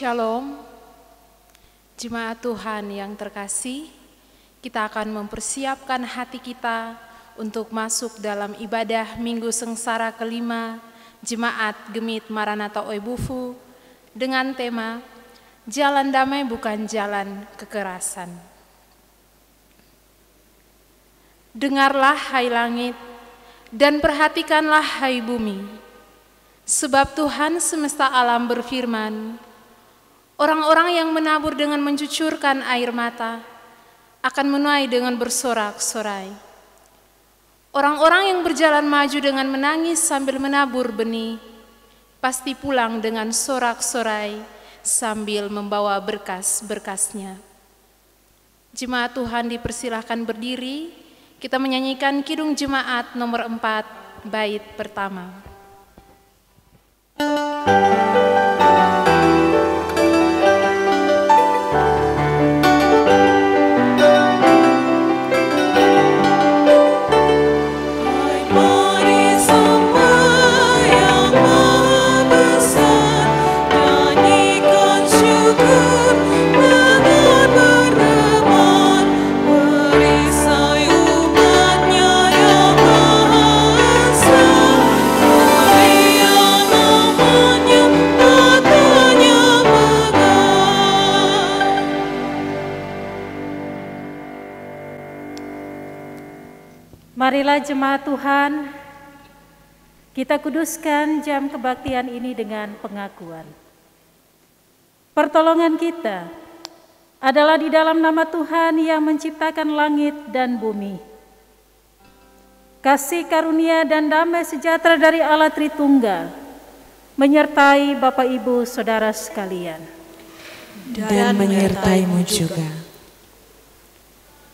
Shalom, jemaat Tuhan yang terkasih, kita akan mempersiapkan hati kita untuk masuk dalam ibadah Minggu Sengsara kelima Jemaat Gemit Maranatha Oebufu dengan tema Jalan Damai Bukan Jalan Kekerasan. Dengarlah hai langit dan perhatikanlah hai bumi, sebab Tuhan semesta alam berfirman, orang-orang yang menabur dengan mencucurkan air mata akan menuai dengan bersorak-sorai. Orang-orang yang berjalan maju dengan menangis sambil menabur benih pasti pulang dengan sorak-sorai sambil membawa berkas-berkasnya. Jemaat Tuhan dipersilahkan berdiri, kita menyanyikan Kidung Jemaat nomor 4, bait pertama. Marilah jemaat Tuhan, kita kuduskan jam kebaktian ini dengan pengakuan. Pertolongan kita adalah di dalam nama Tuhan yang menciptakan langit dan bumi. Kasih karunia dan damai sejahtera dari Allah Tritunggal menyertai Bapak Ibu Saudara sekalian. Dan menyertaimu juga.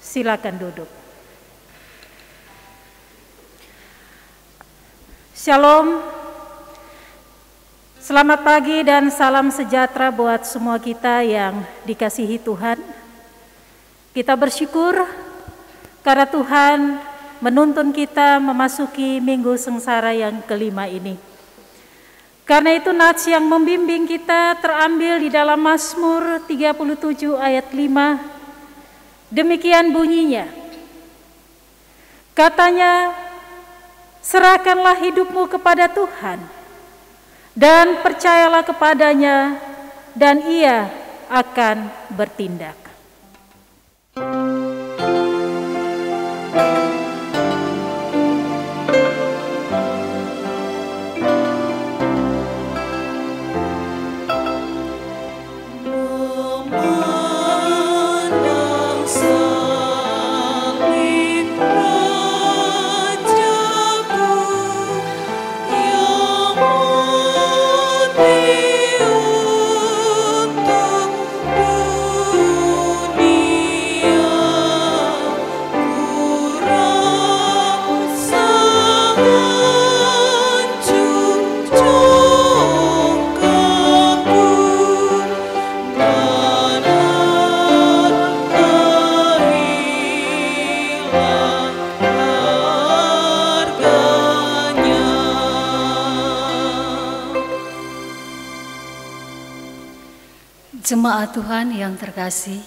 Silakan duduk. Shalom, selamat pagi dan salam sejahtera buat semua kita yang dikasihi Tuhan. Kita bersyukur karena Tuhan menuntun kita memasuki Minggu Sengsara yang kelima ini. Karena itu nats yang membimbing kita terambil di dalam Mazmur 37 ayat 5. Demikian bunyinya. Katanya, serahkanlah hidupmu kepada Tuhan dan percayalah kepadanya dan Ia akan bertindak. Jemaat Tuhan yang terkasih,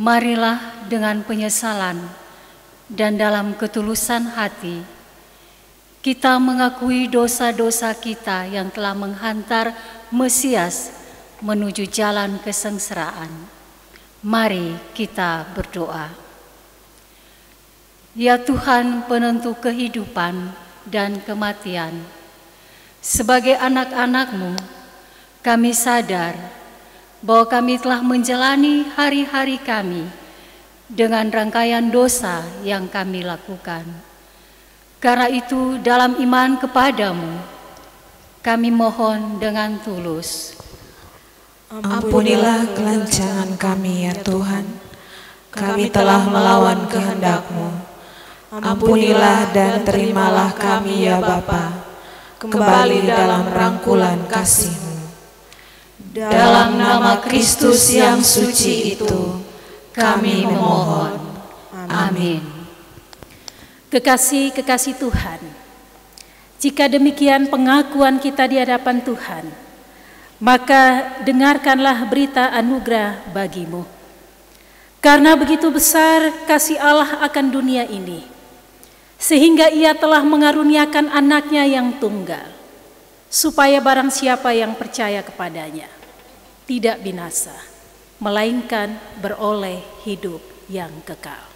marilah dengan penyesalan dan dalam ketulusan hati kita mengakui dosa-dosa kita yang telah menghantar Mesias menuju jalan kesengsaraan. Mari kita berdoa. Ya Tuhan, penentu kehidupan dan kematian, sebagai anak-anak-Mu, kami sadar bahwa kami telah menjalani hari-hari kami dengan rangkaian dosa yang kami lakukan. Karena itu, dalam iman kepadamu, kami mohon dengan tulus. Ampunilah kelancangan kami ya Tuhan, kami telah melawan kehendak-Mu. Ampunilah dan terimalah kami ya Bapa, kembali dalam rangkulan kasih-Mu. Dalam nama Kristus yang suci itu, kami memohon. Amin. Kekasih-kekasih Tuhan, jika demikian pengakuan kita di hadapan Tuhan, maka dengarkanlah berita anugerah bagimu. Karena begitu besar kasih Allah akan dunia ini, sehingga Ia telah mengaruniakan anaknya yang tunggal, supaya barang siapa yang percaya kepadanya tidak binasa, melainkan beroleh hidup yang kekal.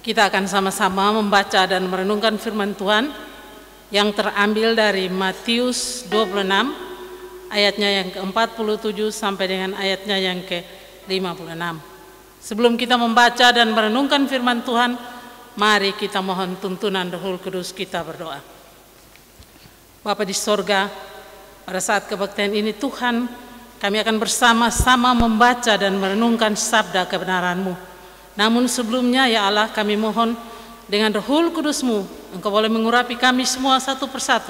Kita akan sama-sama membaca dan merenungkan firman Tuhan yang terambil dari Matius 26 ayatnya yang ke-47 sampai dengan ayatnya yang ke-56. Sebelum kita membaca dan merenungkan firman Tuhan, mari kita mohon tuntunan Roh Kudus, kita berdoa. Bapa di sorga, pada saat kebaktian ini Tuhan, kami akan bersama-sama membaca dan merenungkan sabda kebenaran-Mu. Namun sebelumnya ya Allah, kami mohon dengan Roh Kudus-Mu, Engkau boleh mengurapi kami semua satu persatu,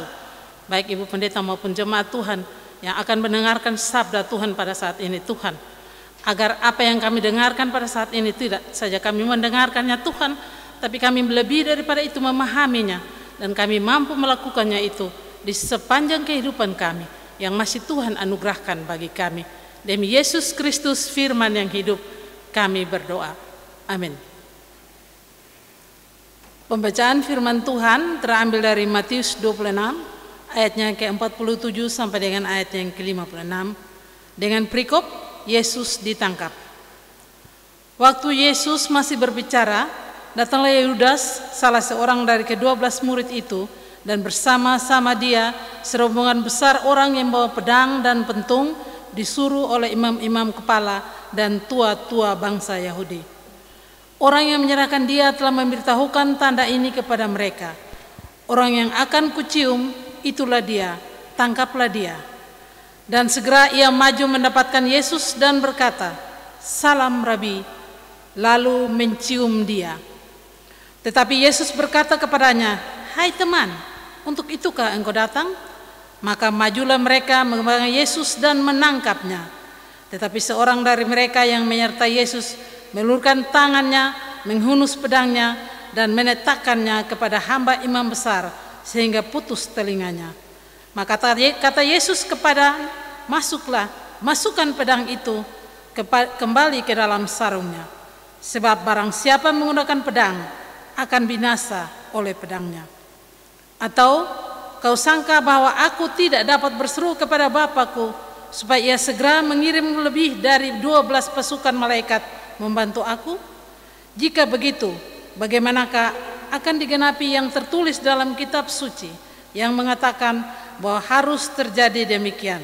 baik Ibu Pendeta maupun jemaat Tuhan yang akan mendengarkan sabda Tuhan pada saat ini Tuhan, agar apa yang kami dengarkan pada saat ini tidak saja kami mendengarkannya Tuhan, tapi kami lebih daripada itu memahaminya, dan kami mampu melakukannya itu di sepanjang kehidupan kami yang masih Tuhan anugerahkan bagi kami. Demi Yesus Kristus firman yang hidup, kami berdoa. Amin. Pembacaan firman Tuhan terambil dari Matius 26 ayatnya ke-47 sampai dengan ayatnya yang ke-56 dengan perikop Yesus ditangkap. Waktu Yesus masih berbicara, datanglah Yudas, salah seorang dari ke-12 murid itu, dan bersama-sama dia serombongan besar orang yang bawa pedang dan pentung, disuruh oleh imam-imam kepala dan tua-tua bangsa Yahudi. Orang yang menyerahkan dia telah memberitahukan tanda ini kepada mereka. Orang yang akan kucium, itulah dia, tangkaplah dia. Dan segera ia maju mendapatkan Yesus dan berkata, "Salam Rabi," lalu mencium dia. Tetapi Yesus berkata kepadanya, "Hai teman, untuk itukah engkau datang?" Maka majulah mereka mengembangi Yesus dan menangkapnya. Tetapi seorang dari mereka yang menyertai Yesus melulurkan tangannya, menghunus pedangnya, dan menetapkannya kepada hamba imam besar, sehingga putus telinganya. Maka kata Yesus kepada, masukkan pedang itu kembali ke dalam sarungnya. Sebab barang siapa menggunakan pedang, akan binasa oleh pedangnya. Atau kau sangka bahwa aku tidak dapat berseru kepada Bapakku, supaya ia segera mengirim lebih dari 12 pasukan malaikat membantu aku? Jika begitu, bagaimanakah akan digenapi yang tertulis dalam kitab suci yang mengatakan bahwa harus terjadi demikian?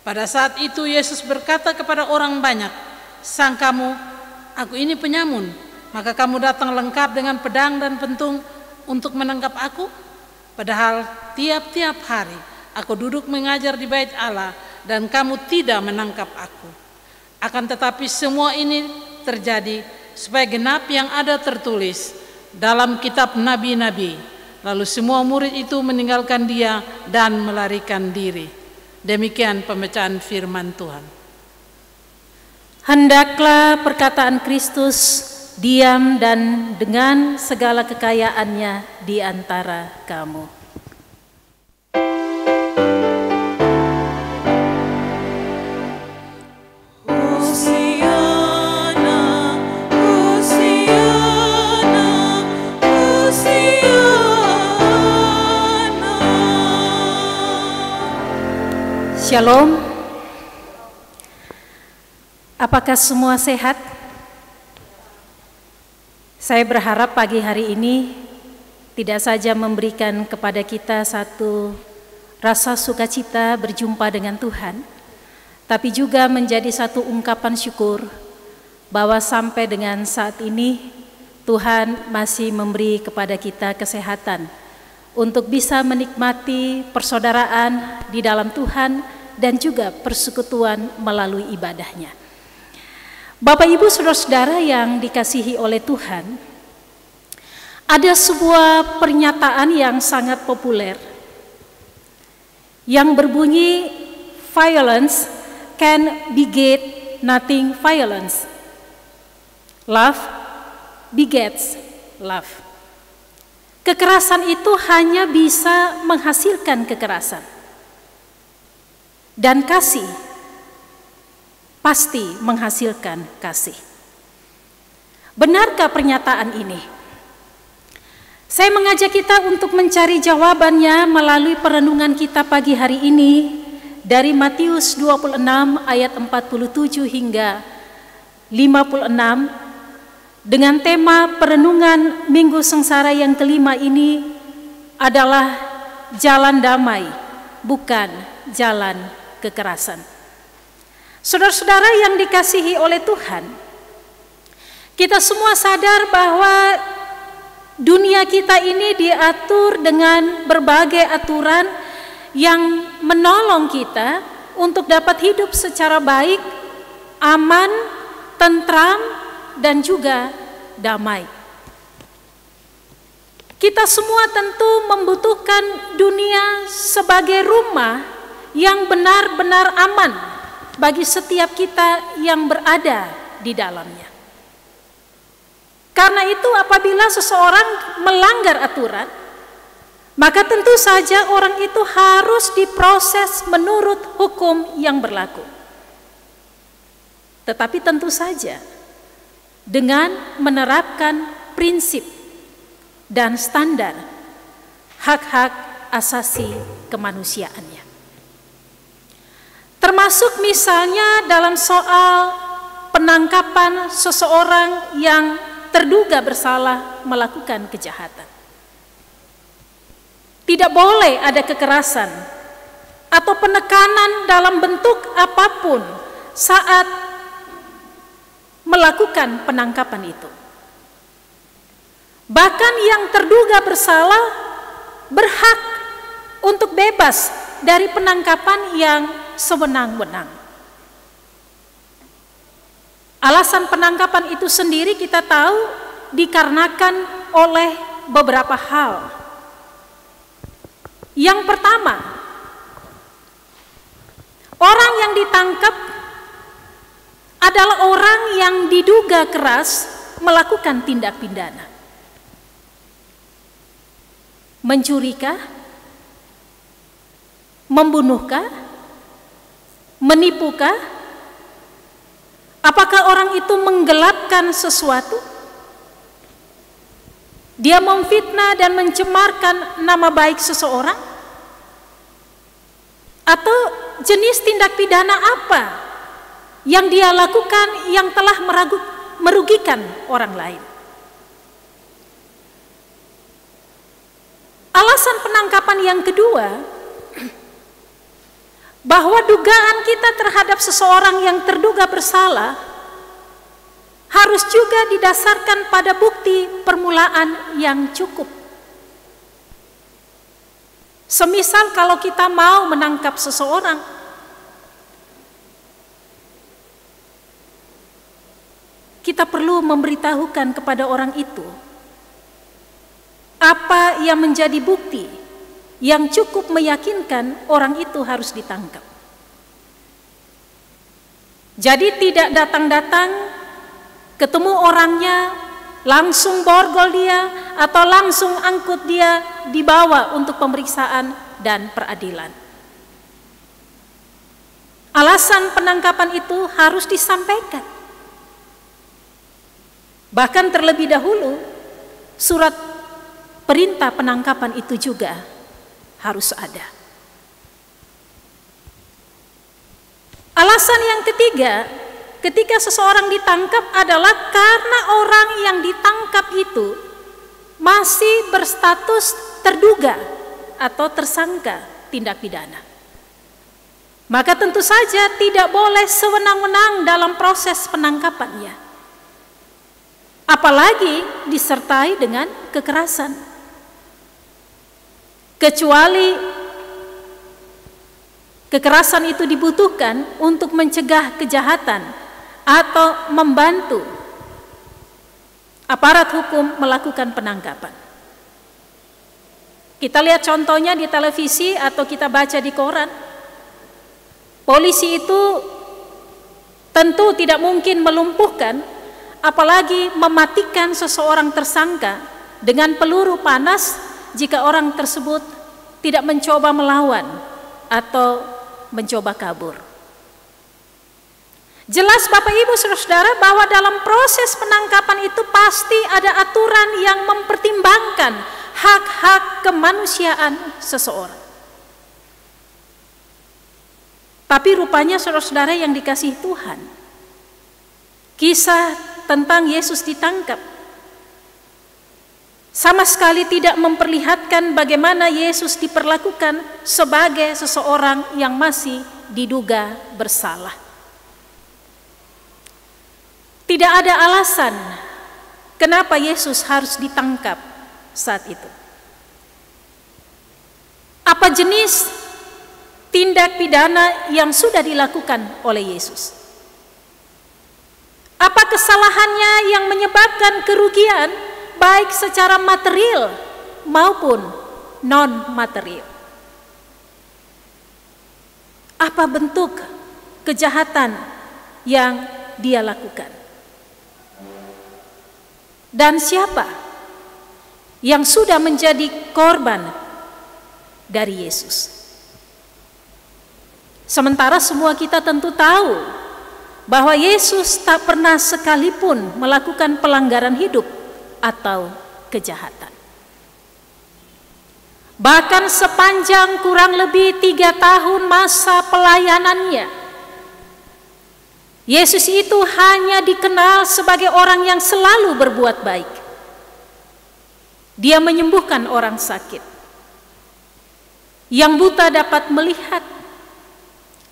Pada saat itu Yesus berkata kepada orang banyak, sangkamu aku ini penyamun, maka kamu datang lengkap dengan pedang dan pentung untuk menangkap aku? Padahal tiap-tiap hari aku duduk mengajar di bait Allah dan kamu tidak menangkap aku. Akan tetapi semua ini terjadi supaya genap yang ada tertulis dalam kitab nabi-nabi. Lalu semua murid itu meninggalkan dia dan melarikan diri. Demikian pembacaan firman Tuhan. Hendaklah perkataan Kristus diam dan dengan segala kekayaannya di antara kamu. Shalom. Apakah semua sehat? Saya berharap pagi hari ini tidak saja memberikan kepada kita satu rasa sukacita berjumpa dengan Tuhan, tapi juga menjadi satu ungkapan syukur bahwa sampai dengan saat ini Tuhan masih memberi kepada kita kesehatan untuk bisa menikmati persaudaraan di dalam Tuhan dan juga persekutuan melalui ibadahnya. Bapak Ibu Saudara-saudara yang dikasihi oleh Tuhan, ada sebuah pernyataan yang sangat populer yang berbunyi, violence can beget nothing violence. Love begets love. Kekerasan itu hanya bisa menghasilkan kekerasan. Dan kasih pasti menghasilkan kasih. Benarkah pernyataan ini? Saya mengajak kita untuk mencari jawabannya melalui perenungan kita pagi hari ini dari Matius 26 ayat 47 hingga 56 dengan tema perenungan Minggu Sengsara yang kelima ini adalah jalan damai, bukan jalan kekerasan. Saudara-saudara yang dikasihi oleh Tuhan, kita semua sadar bahwa dunia kita ini diatur dengan berbagai aturan yang menolong kita untuk dapat hidup secara baik, aman, tentram, dan juga damai. Kita semua tentu membutuhkan dunia sebagai rumah yang benar-benar aman bagi setiap kita yang berada di dalamnya. Karena itu apabila seseorang melanggar aturan, maka tentu saja orang itu harus diproses menurut hukum yang berlaku. Tetapi tentu saja dengan menerapkan prinsip dan standar hak-hak asasi kemanusiaannya. Termasuk misalnya dalam soal penangkapan seseorang yang terduga bersalah melakukan kejahatan. Tidak boleh ada kekerasan atau penekanan dalam bentuk apapun saat melakukan penangkapan itu. Bahkan yang terduga bersalah berhak untuk bebas dari penangkapan yang sewenang-wenang. Alasan penangkapan itu sendiri kita tahu dikarenakan oleh beberapa hal. Yang pertama, orang yang ditangkap adalah orang yang diduga keras melakukan tindak pidana. Mencurikah? Membunuhkah? Menipukah? Apakah orang itu menggelapkan sesuatu? Dia memfitnah dan mencemarkan nama baik seseorang? Atau jenis tindak pidana apa yang dia lakukan yang telah merugikan orang lain? Alasan penangkapan yang kedua, bahwa dugaan kita terhadap seseorang yang terduga bersalah harus juga didasarkan pada bukti permulaan yang cukup. Semisal kalau kita mau menangkap seseorang, kita perlu memberitahukan kepada orang itu apa yang menjadi bukti yang cukup meyakinkan orang itu harus ditangkap. Jadi tidak datang-datang, ketemu orangnya, langsung borgol dia atau langsung angkut dia dibawa untuk pemeriksaan dan peradilan. Alasan penangkapan itu harus disampaikan. Bahkan terlebih dahulu surat perintah penangkapan itu juga harus ada. Alasan yang ketiga, ketika seseorang ditangkap adalah karena orang yang ditangkap itu masih berstatus terduga atau tersangka tindak pidana. Maka tentu saja tidak boleh sewenang-wenang dalam proses penangkapannya, apalagi disertai dengan kekerasan, kecuali kekerasan itu dibutuhkan untuk mencegah kejahatan atau membantu aparat hukum melakukan penangkapan. Kita lihat contohnya di televisi atau kita baca di koran. Polisi itu tentu tidak mungkin melumpuhkan, apalagi mematikan seseorang tersangka dengan peluru panas jika orang tersebut tidak mencoba melawan atau mencoba kabur. Jelas Bapak Ibu Saudara bahwa dalam proses penangkapan itu pasti ada aturan yang mempertimbangkan hak-hak kemanusiaan seseorang. Tapi rupanya saudara-saudara yang dikasihi Tuhan, kisah tentang Yesus ditangkap sama sekali tidak memperlihatkan bagaimana Yesus diperlakukan sebagai seseorang yang masih diduga bersalah. Tidak ada alasan kenapa Yesus harus ditangkap saat itu. Apa jenis tindak pidana yang sudah dilakukan oleh Yesus? Apa kesalahannya yang menyebabkan kerugian baik secara material maupun non-material? Apa bentuk kejahatan yang dia lakukan? Dan siapa yang sudah menjadi korban dari Yesus? Sementara semua kita tentu tahu bahwa Yesus tak pernah sekalipun melakukan pelanggaran hidup atau kejahatan. Bahkan sepanjang kurang lebih 3 tahun masa pelayanannya, Yesus itu hanya dikenal sebagai orang yang selalu berbuat baik. Dia menyembuhkan orang sakit, yang buta dapat melihat,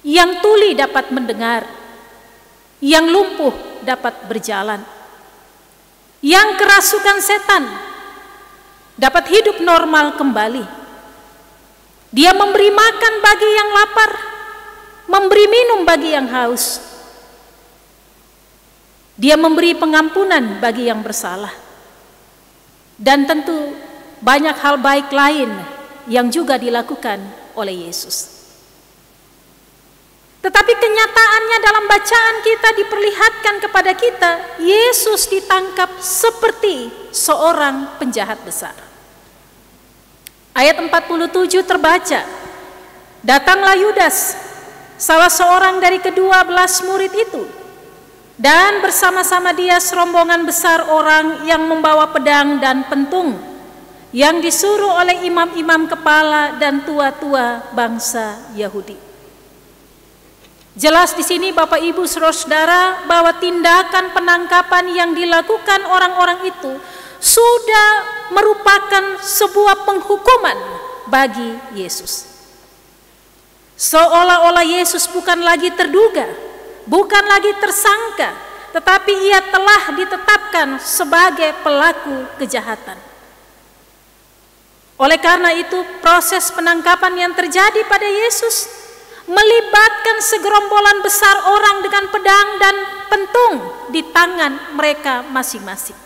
yang tuli dapat mendengar, yang lumpuh dapat berjalan, yang kerasukan setan dapat hidup normal kembali. Dia memberi makan bagi yang lapar, memberi minum bagi yang haus. Dia memberi pengampunan bagi yang bersalah. Dan tentu banyak hal baik lain yang juga dilakukan oleh Yesus. Tetapi kenyataannya dalam bacaan kita diperlihatkan kepada kita, Yesus ditangkap seperti seorang penjahat besar. Ayat 47 terbaca, datanglah Yudas, salah seorang dari ke-12 murid itu, dan bersama-sama dia serombongan besar orang yang membawa pedang dan pentung, yang disuruh oleh imam-imam kepala dan tua-tua bangsa Yahudi. Jelas di sini Bapak Ibu Saudara-saudara bahwa tindakan penangkapan yang dilakukan orang-orang itu sudah merupakan sebuah penghukuman bagi Yesus. Seolah-olah Yesus bukan lagi terduga, bukan lagi tersangka, tetapi ia telah ditetapkan sebagai pelaku kejahatan. Oleh karena itu, proses penangkapan yang terjadi pada Yesus melibatkan segerombolan besar orang dengan pedang dan pentung di tangan mereka masing-masing.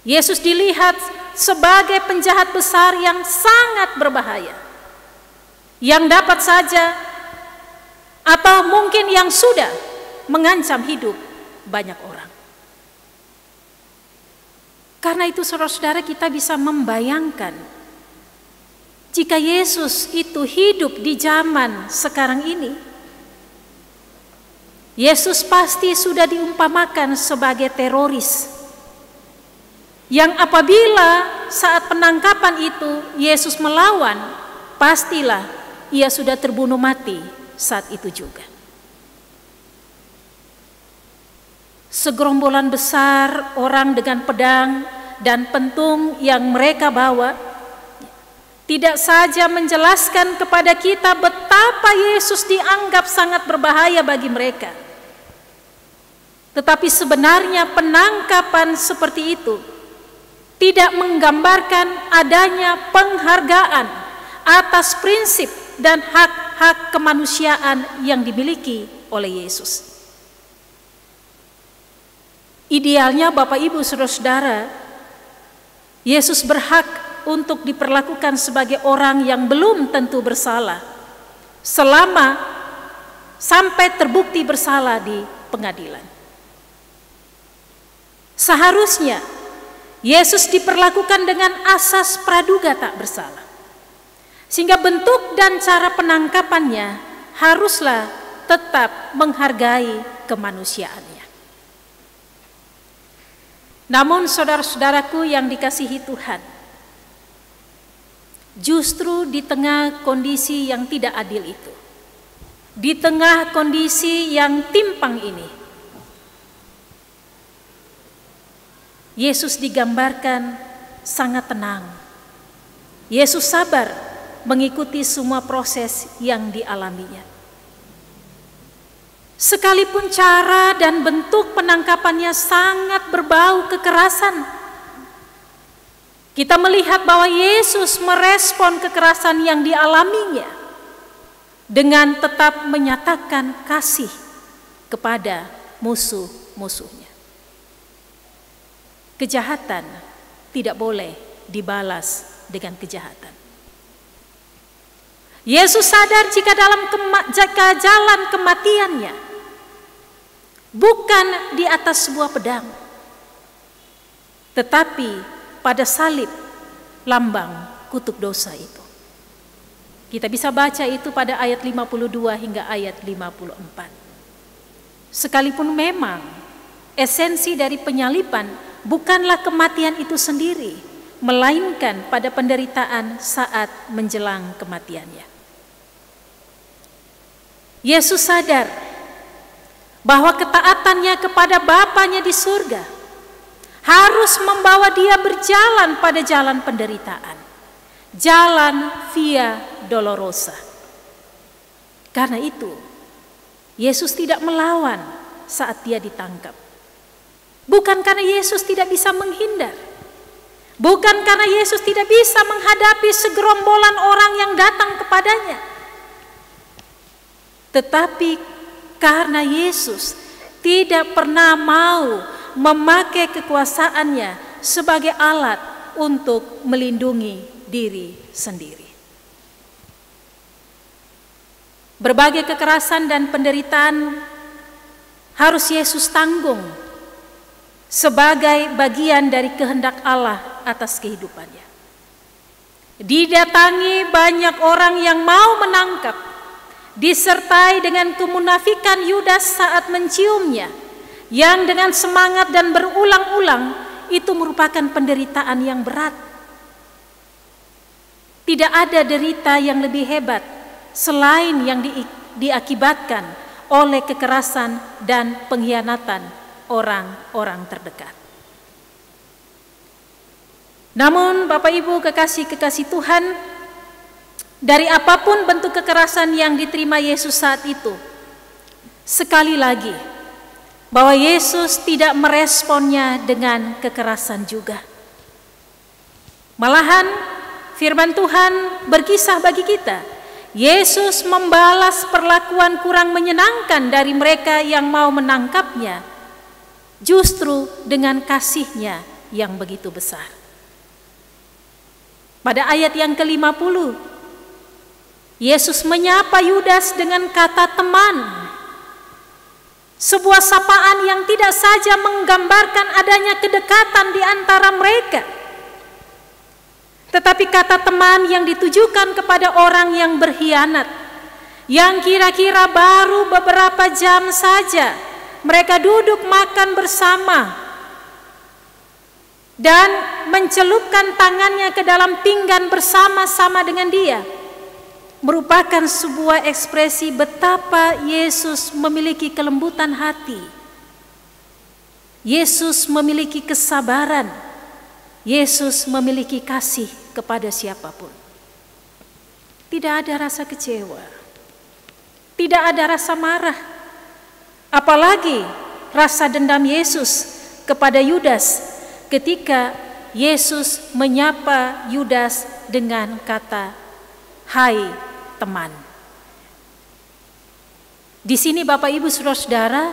Yesus dilihat sebagai penjahat besar yang sangat berbahaya, yang dapat saja atau mungkin yang sudah mengancam hidup banyak orang. Karena itu saudara-saudara, kita bisa membayangkan jika Yesus itu hidup di zaman sekarang ini, Yesus pasti sudah diumpamakan sebagai teroris yang apabila saat penangkapan itu Yesus melawan, pastilah ia sudah terbunuh mati saat itu juga. Segerombolan besar orang dengan pedang dan pentung yang mereka bawa tidak saja menjelaskan kepada kita betapa Yesus dianggap sangat berbahaya bagi mereka, tetapi sebenarnya penangkapan seperti itu tidak menggambarkan adanya penghargaan atas prinsip dan hak-hak kemanusiaan yang dimiliki oleh Yesus. Idealnya Bapak Ibu Saudara-saudara, Yesus berhak untuk diperlakukan sebagai orang yang belum tentu bersalah selama sampai terbukti bersalah di pengadilan. Seharusnya Yesus diperlakukan dengan asas praduga tak bersalah, sehingga bentuk dan cara penangkapannya haruslah tetap menghargai kemanusiaannya. Namun saudara-saudaraku yang dikasihi Tuhan, justru di tengah kondisi yang tidak adil itu, di tengah kondisi yang timpang ini, Yesus digambarkan sangat tenang. Yesus sabar mengikuti semua proses yang dialaminya. Sekalipun cara dan bentuk penangkapannya sangat berbau kekerasan, kita melihat bahwa Yesus merespon kekerasan yang dialaminya dengan tetap menyatakan kasih kepada musuh-musuhnya. Kejahatan tidak boleh dibalas dengan kejahatan. Yesus sadar jika jalan kematiannya bukan di atas sebuah pedang, tetapi pada salib lambang kutuk dosa itu. Kita bisa baca itu pada ayat 52 hingga ayat 54. Sekalipun memang esensi dari penyaliban bukanlah kematian itu sendiri, melainkan pada penderitaan saat menjelang kematiannya. Yesus sadar bahwa ketaatannya kepada Bapanya di surga harus membawa dia berjalan pada jalan penderitaan, jalan via dolorosa. Karena itu, Yesus tidak melawan saat dia ditangkap. Bukan karena Yesus tidak bisa menghindar, bukan karena Yesus tidak bisa menghadapi segerombolan orang yang datang kepadanya, tetapi karena Yesus tidak pernah mau memakai kekuasaannya sebagai alat untuk melindungi diri sendiri. Berbagai kekerasan dan penderitaan harus Yesus tanggung sebagai bagian dari kehendak Allah atas kehidupannya. Didatangi banyak orang yang mau menangkap, disertai dengan kemunafikan Yudas saat menciumnya, yang dengan semangat dan berulang-ulang itu merupakan penderitaan yang berat. Tidak ada derita yang lebih hebat selain yang diakibatkan oleh kekerasan dan pengkhianatan orang-orang terdekat. Namun Bapak Ibu kekasih-kekasih Tuhan, dari apapun bentuk kekerasan yang diterima Yesus saat itu, sekali lagi bahwa Yesus tidak meresponnya dengan kekerasan juga. Malahan firman Tuhan berkisah bagi kita, Yesus membalas perlakuan kurang menyenangkan dari mereka yang mau menangkapnya, justru dengan kasih-Nya yang begitu besar. Pada ayat yang ke-50, Yesus menyapa Yudas dengan kata teman. Sebuah sapaan yang tidak saja menggambarkan adanya kedekatan di antara mereka, tetapi kata teman yang ditujukan kepada orang yang berkhianat, yang kira-kira baru beberapa jam saja mereka duduk makan bersama dan mencelupkan tangannya ke dalam pinggan bersama-sama dengan dia, merupakan sebuah ekspresi betapa Yesus memiliki kelembutan hati. Yesus memiliki kesabaran. Yesus memiliki kasih kepada siapapun. Tidak ada rasa kecewa, tidak ada rasa marah, apalagi rasa dendam Yesus kepada Yudas ketika Yesus menyapa Yudas dengan kata, "Hai teman." Di sini Bapak Ibu Saudara-saudara,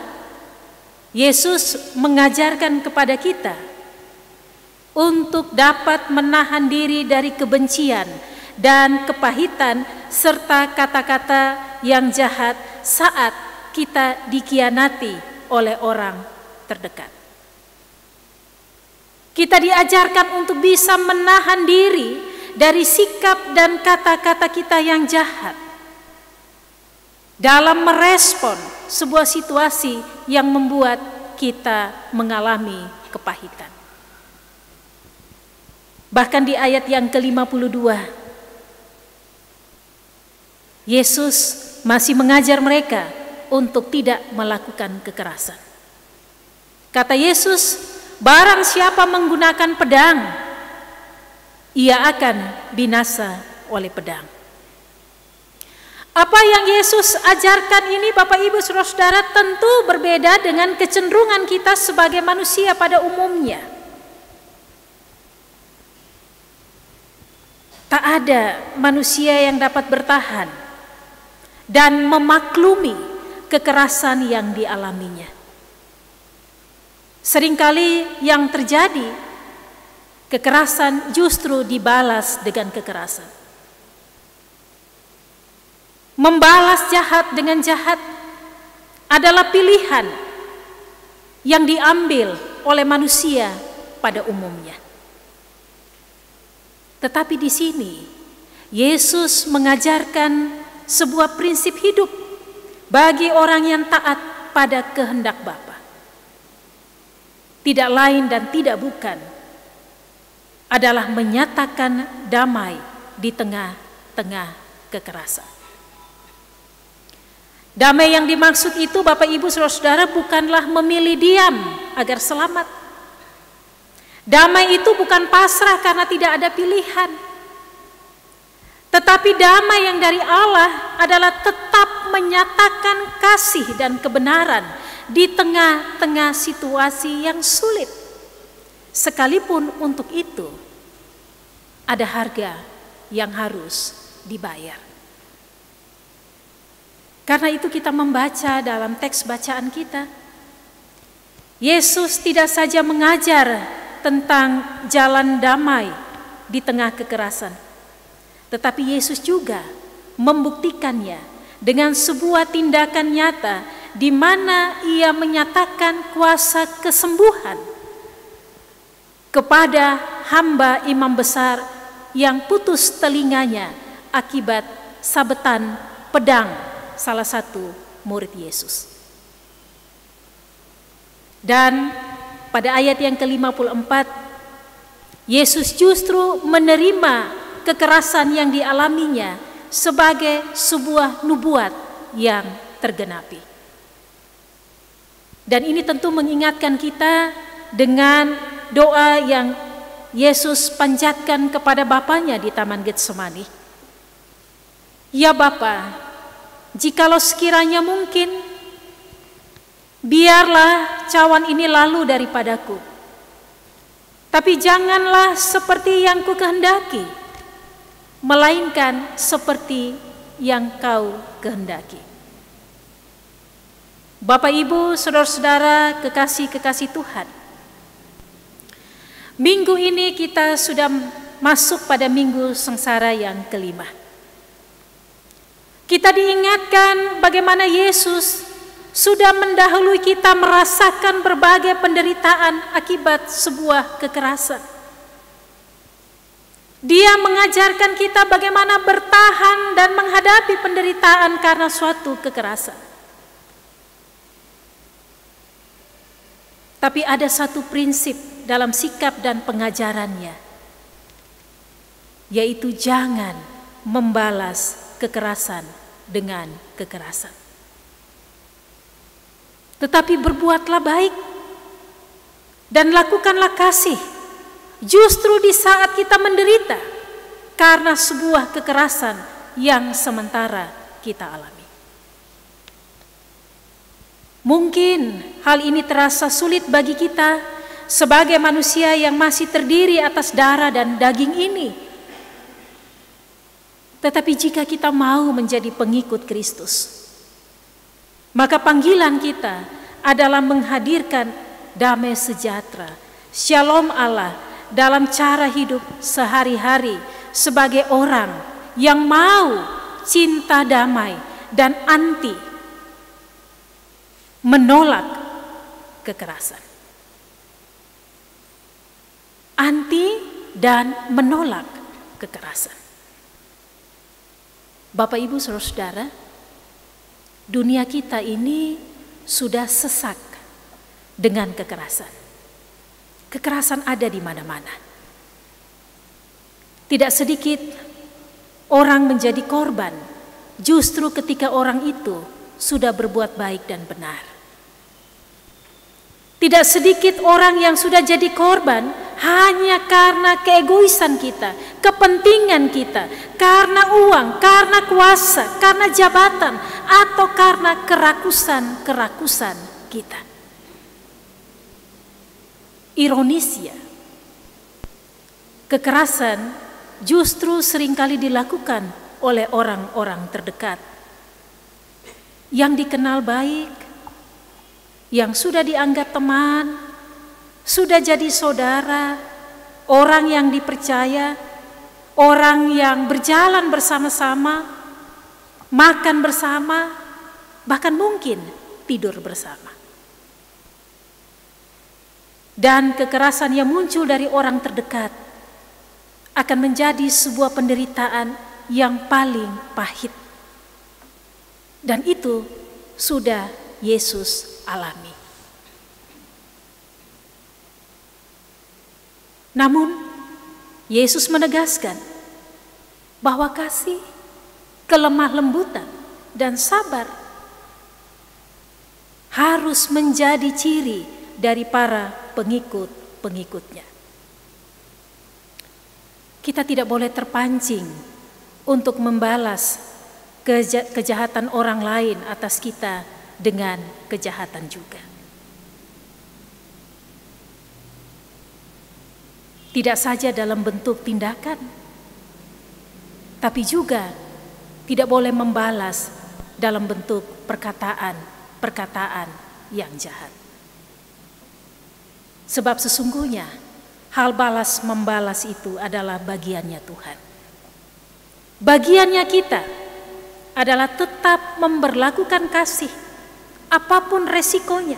Yesus mengajarkan kepada kita untuk dapat menahan diri dari kebencian dan kepahitan serta kata-kata yang jahat saat kita dikhianati oleh orang terdekat. Kita diajarkan untuk bisa menahan diri dari sikap dan kata-kata kita yang jahat dalam merespon sebuah situasi yang membuat kita mengalami kepahitan. Bahkan di ayat yang ke-52, Yesus masih mengajar mereka untuk tidak melakukan kekerasan. Kata Yesus, barang siapa menggunakan pedang, ia akan binasa oleh pedang. Apa yang Yesus ajarkan ini Bapak Ibu Saudara-saudara tentu berbeda dengan kecenderungan kita sebagai manusia pada umumnya. Tak ada manusia yang dapat bertahan dan memaklumi kekerasan yang dialaminya. Seringkali yang terjadi, kekerasan justru dibalas dengan kekerasan. Membalas jahat dengan jahat adalah pilihan yang diambil oleh manusia pada umumnya. Tetapi di sini Yesus mengajarkan sebuah prinsip hidup bagi orang yang taat pada kehendak Bapa. Tidak lain dan tidak bukan adalah menyatakan damai di tengah-tengah kekerasan. Damai yang dimaksud itu Bapak Ibu Saudara-saudara bukanlah memilih diam agar selamat. Damai itu bukan pasrah karena tidak ada pilihan. Tetapi damai yang dari Allah adalah tetap menyatakan kasih dan kebenaran di tengah-tengah situasi yang sulit. Sekalipun untuk itu ada harga yang harus dibayar. Karena itu kita membaca dalam teks bacaan kita, Yesus tidak saja mengajar tentang jalan damai di tengah kekerasan, tetapi Yesus juga membuktikannya dengan sebuah tindakan nyata di mana ia menyatakan kuasa kesembuhan kepada hamba imam besar yang putus telinganya akibat sabetan pedang salah satu murid Yesus. Dan pada ayat yang ke-54, Yesus justru menerima kekerasan yang dialaminya sebagai sebuah nubuat yang tergenapi. Dan ini tentu mengingatkan kita dengan doa yang Yesus panjatkan kepada Bapanya di Taman Getsemani. Ya Bapa, jikalau sekiranya mungkin, biarlah cawan ini lalu daripadaku. Tapi janganlah seperti yang ku kehendaki, melainkan seperti yang kau kehendaki. Bapak, Ibu, saudara-saudara, kekasih-kekasih Tuhan, minggu ini kita sudah masuk pada minggu sengsara yang kelima. Kita diingatkan bagaimana Yesus sudah mendahului kita merasakan berbagai penderitaan akibat sebuah kekerasan. Dia mengajarkan kita bagaimana bertahan dan menghadapi penderitaan karena suatu kekerasan. Tapi ada satu prinsip dalam sikap dan pengajarannya, yaitu jangan membalas kekerasan dengan kekerasan. Tetapi berbuatlah baik dan lakukanlah kasih justru di saat kita menderita karena sebuah kekerasan yang sementara kita alami. Mungkin hal ini terasa sulit bagi kita sebagai manusia yang masih terdiri atas darah dan daging ini. Tetapi jika kita mau menjadi pengikut Kristus, maka panggilan kita adalah menghadirkan damai sejahtera, shalom Allah dalam cara hidup sehari-hari sebagai orang yang mau cinta damai dan anti menolak kekerasan. Anti dan menolak kekerasan. Bapak, Ibu, saudara-saudara, dunia kita ini sudah sesak dengan kekerasan. Kekerasan ada di mana-mana. Tidak sedikit orang menjadi korban justru ketika orang itu sudah berbuat baik dan benar. Tidak sedikit orang yang sudah jadi korban hanya karena keegoisan kita, kepentingan kita, karena uang, karena kuasa, karena jabatan, atau karena kerakusan kita. Ironisnya, kekerasan justru seringkali dilakukan oleh orang-orang terdekat yang dikenal baik, yang sudah dianggap teman, sudah jadi saudara, orang yang dipercaya, orang yang berjalan bersama-sama, makan bersama, bahkan mungkin tidur bersama. Dan kekerasan yang muncul dari orang terdekat akan menjadi sebuah penderitaan yang paling pahit. Dan itu sudah Yesus alami. Namun Yesus menegaskan bahwa kasih, kelemah lembutan, dan sabar harus menjadi ciri dari para pengikut-pengikutnya. Kita tidak boleh terpancing untuk membalas kejahatan orang lain atas kita dengan kejahatan juga. Tidak saja dalam bentuk tindakan, tapi juga tidak boleh membalas dalam bentuk perkataan yang jahat. Sebab sesungguhnya hal balas membalas itu adalah bagiannya Tuhan. Bagiannya kita adalah tetap memberlakukan kasih, apapun resikonya.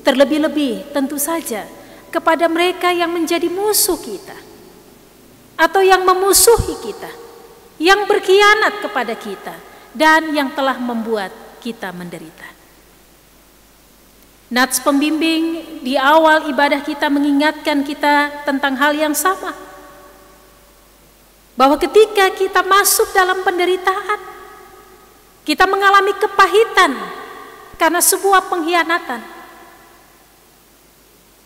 Terlebih-lebih tentu saja kepada mereka yang menjadi musuh kita, atau yang memusuhi kita, yang berkhianat kepada kita, dan yang telah membuat kita menderita. Nats pembimbing di awal ibadah kita mengingatkan kita tentang hal yang sama, bahwa ketika kita masuk dalam penderitaan, kita mengalami kepahitan karena sebuah pengkhianatan.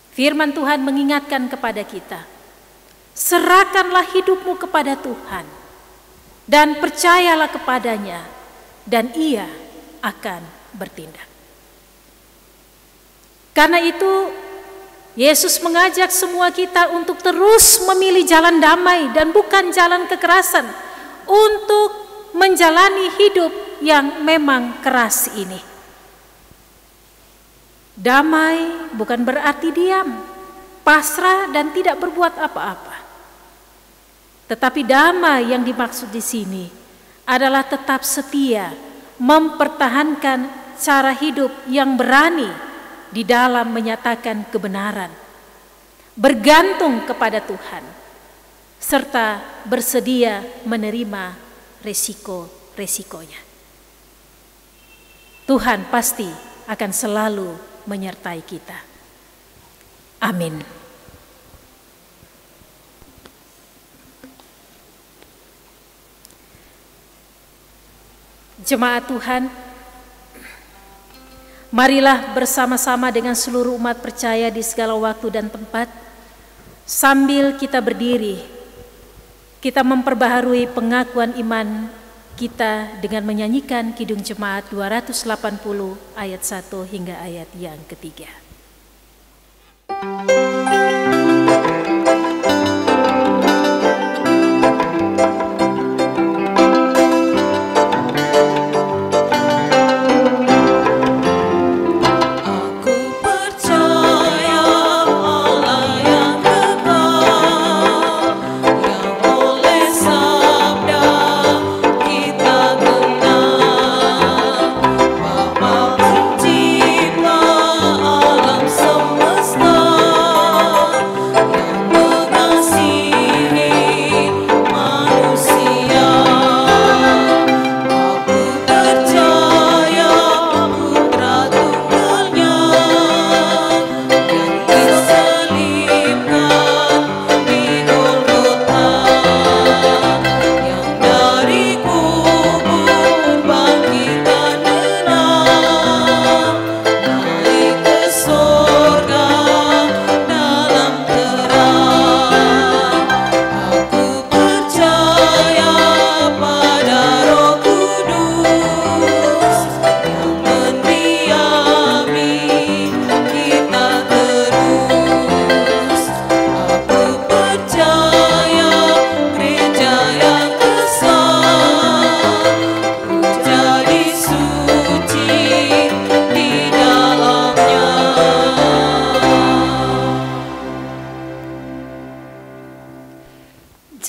Firman Tuhan mengingatkan kepada kita, serahkanlah hidupmu kepada Tuhan dan percayalah kepadanya, dan Ia akan bertindak. Karena itu Yesus mengajak semua kita untuk terus memilih jalan damai dan bukan jalan kekerasan untuk menjalani hidup yang memang keras ini. Damai bukan berarti diam, pasrah dan tidak berbuat apa-apa. Tetapi damai yang dimaksud di sini adalah tetap setia, mempertahankan cara hidup yang berani di dalam menyatakan kebenaran, bergantung kepada Tuhan, serta bersedia menerima resiko-resikonya. Tuhan pasti akan selalu menyertai kita. Amin. Jemaat Tuhan, marilah bersama-sama dengan seluruh umat percaya di segala waktu dan tempat, sambil kita berdiri, kita memperbaharui pengakuan iman kita dengan menyanyikan Kidung Jemaat 280 ayat 1 hingga ayat yang ketiga.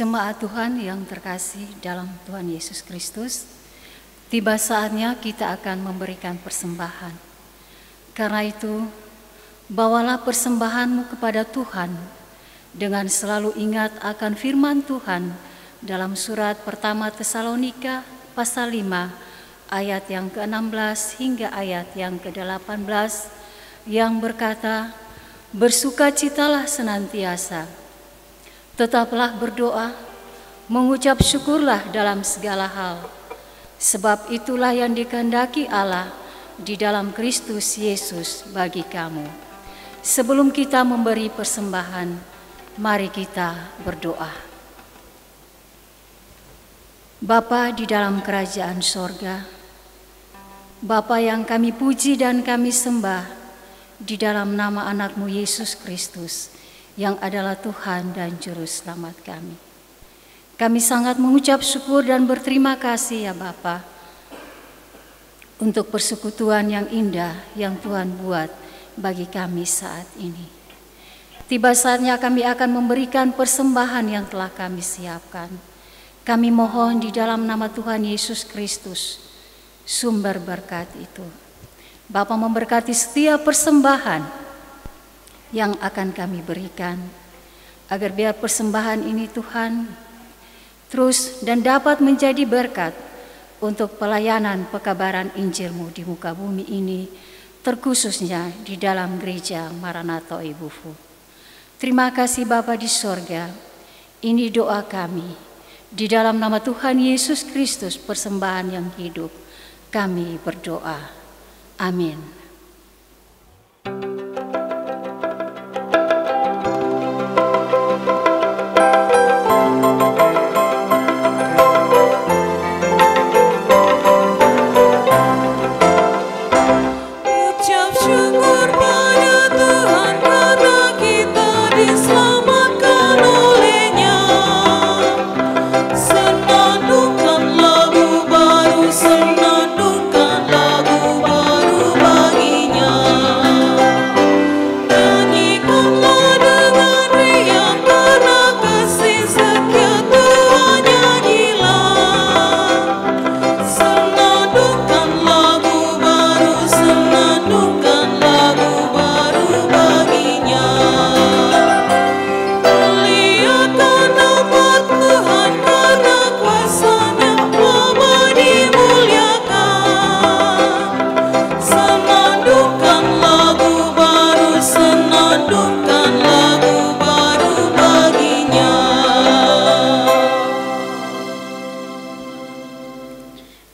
Jemaat Tuhan yang terkasih dalam Tuhan Yesus Kristus, tiba saatnya kita akan memberikan persembahan. Karena itu, bawalah persembahanmu kepada Tuhan dengan selalu ingat akan firman Tuhan dalam surat pertama Tesalonika pasal 5 ayat yang ke-16 hingga ayat yang ke-18 yang berkata, bersukacitalah senantiasa, tetaplah berdoa, mengucap syukurlah dalam segala hal, sebab itulah yang dikehendaki Allah di dalam Kristus Yesus bagi kamu. Sebelum kita memberi persembahan, mari kita berdoa. Bapa di dalam kerajaan sorga, Bapa yang kami puji dan kami sembah di dalam nama anak-Mu Yesus Kristus, yang adalah Tuhan dan Juru Selamat kami. Kami sangat mengucap syukur dan berterima kasih ya Bapa, untuk persekutuan yang indah yang Tuhan buat bagi kami saat ini. Tiba saatnya kami akan memberikan persembahan yang telah kami siapkan. Kami mohon di dalam nama Tuhan Yesus Kristus, sumber berkat itu. Bapa memberkati setiap persembahan yang akan kami berikan, agar biar persembahan ini Tuhan terus dan dapat menjadi berkat untuk pelayanan pekabaran Injil-Mu di muka bumi ini, terkhususnya di dalam gereja Maranatha Oebufu. Terima kasih Bapa di sorga, ini doa kami. Di dalam nama Tuhan Yesus Kristus, persembahan yang hidup, kami berdoa. Amin.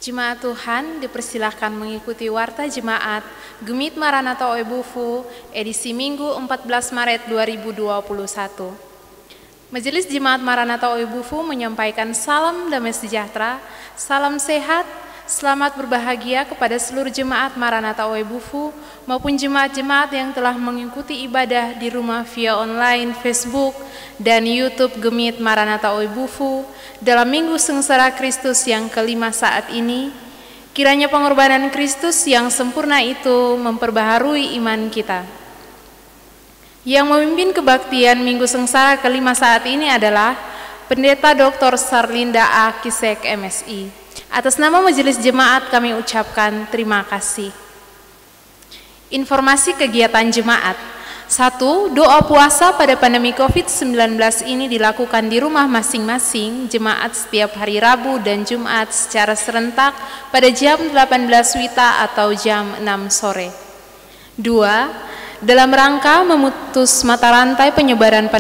Jemaat Tuhan, dipersilahkan mengikuti Warta Jemaat Gemit Maranatha Oebufu edisi Minggu 14 Maret 2021. Majelis Jemaat Maranatha Oebufu menyampaikan salam damai sejahtera, salam sehat, selamat berbahagia kepada seluruh jemaat Maranatha Oebufu maupun jemaat-jemaat yang telah mengikuti ibadah di rumah via online, Facebook, dan YouTube Gemit Maranatha Oebufu dalam Minggu Sengsara Kristus yang kelima saat ini. Kiranya pengorbanan Kristus yang sempurna itu memperbaharui iman kita. Yang memimpin kebaktian Minggu Sengsara kelima saat ini adalah Pendeta Dr. Sarlinda A. Kisek, MSI. Atas nama Majelis Jemaat kami ucapkan terima kasih. Informasi kegiatan jemaat. 1. Doa puasa pada pandemi COVID-19 ini dilakukan di rumah masing-masing jemaat setiap hari Rabu dan Jumat secara serentak pada jam 18 WITA atau jam 6 sore. 2. Dalam rangka memutus mata rantai penyebaran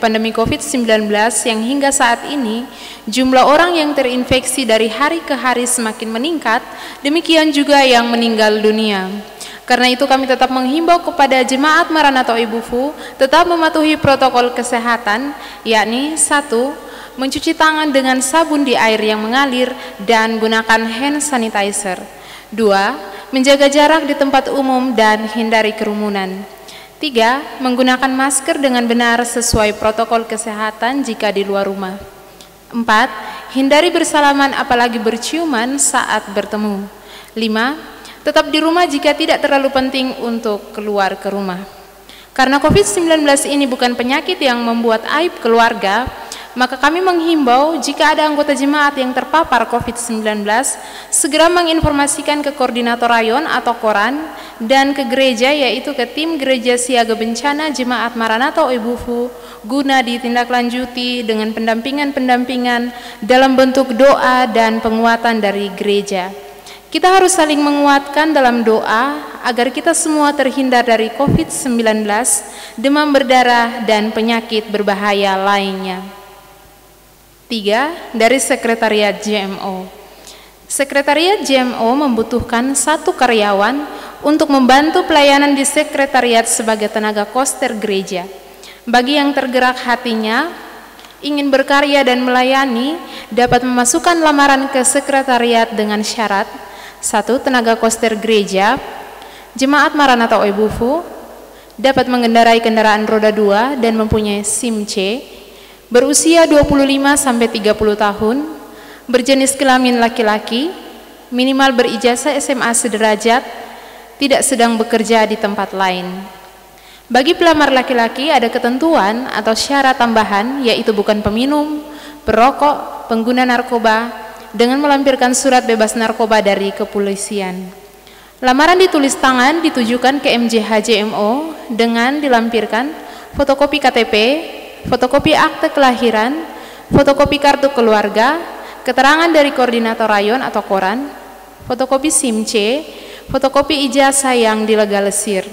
pandemi COVID-19 yang hingga saat ini jumlah orang yang terinfeksi dari hari ke hari semakin meningkat, demikian juga yang meninggal dunia. Karena itu kami tetap menghimbau kepada jemaat Maranatha Oebufu tetap mematuhi protokol kesehatan, yakni 1. Mencuci tangan dengan sabun di air yang mengalir dan gunakan hand sanitizer. 2. Menjaga jarak di tempat umum dan hindari kerumunan. 3. Menggunakan masker dengan benar sesuai protokol kesehatan jika di luar rumah. 4. Hindari bersalaman apalagi berciuman saat bertemu. 5. Tetap di rumah jika tidak terlalu penting untuk keluar ke rumah. Karena COVID-19 ini bukan penyakit yang membuat aib keluarga, maka kami menghimbau jika ada anggota jemaat yang terpapar COVID-19, segera menginformasikan ke koordinator rayon atau koran dan ke gereja, yaitu ke tim gereja siaga bencana jemaat Maranatha Oebufu, guna ditindaklanjuti dengan pendampingan-pendampingan dalam bentuk doa dan penguatan dari gereja. Kita harus saling menguatkan dalam doa agar kita semua terhindar dari COVID-19, demam berdarah, dan penyakit berbahaya lainnya. 3. Dari Sekretariat JMO. Sekretariat JMO membutuhkan 1 karyawan untuk membantu pelayanan di sekretariat sebagai tenaga koster gereja. Bagi yang tergerak hatinya, ingin berkarya dan melayani, dapat memasukkan lamaran ke sekretariat dengan syarat: 1. Tenaga koster gereja, jemaat Maranatha Oebufu, dapat mengendarai kendaraan roda 2 dan mempunyai SIM C, berusia 25-30 tahun, berjenis kelamin laki-laki, minimal berijazah SMA sederajat, tidak sedang bekerja di tempat lain. Bagi pelamar laki-laki ada ketentuan atau syarat tambahan, yaitu bukan peminum, perokok, pengguna narkoba dengan melampirkan surat bebas narkoba dari kepolisian. Lamaran ditulis tangan ditujukan ke MJH-JMO dengan dilampirkan fotokopi KTP, fotokopi akte kelahiran, fotokopi kartu keluarga, keterangan dari koordinator rayon atau koran, fotokopi SIM-C, fotokopi ijazah yang dilegalisir.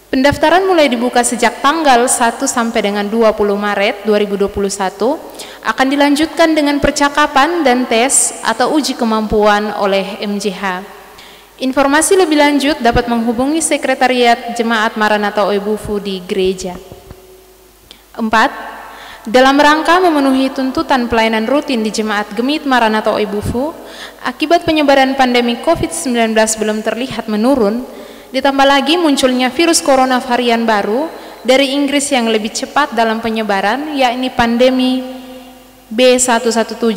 Pendaftaran mulai dibuka sejak tanggal 1 sampai dengan 20 Maret 2021, akan dilanjutkan dengan percakapan dan tes atau uji kemampuan oleh MJH. Informasi lebih lanjut dapat menghubungi Sekretariat Jemaat Maranatha Oebufu di gereja. 4. Dalam rangka memenuhi tuntutan pelayanan rutin di Jemaat Gemit Maranatha Oebufu, akibat penyebaran pandemi COVID-19 belum terlihat menurun, ditambah lagi munculnya virus corona varian baru dari Inggris yang lebih cepat dalam penyebaran, yakni pandemi B117,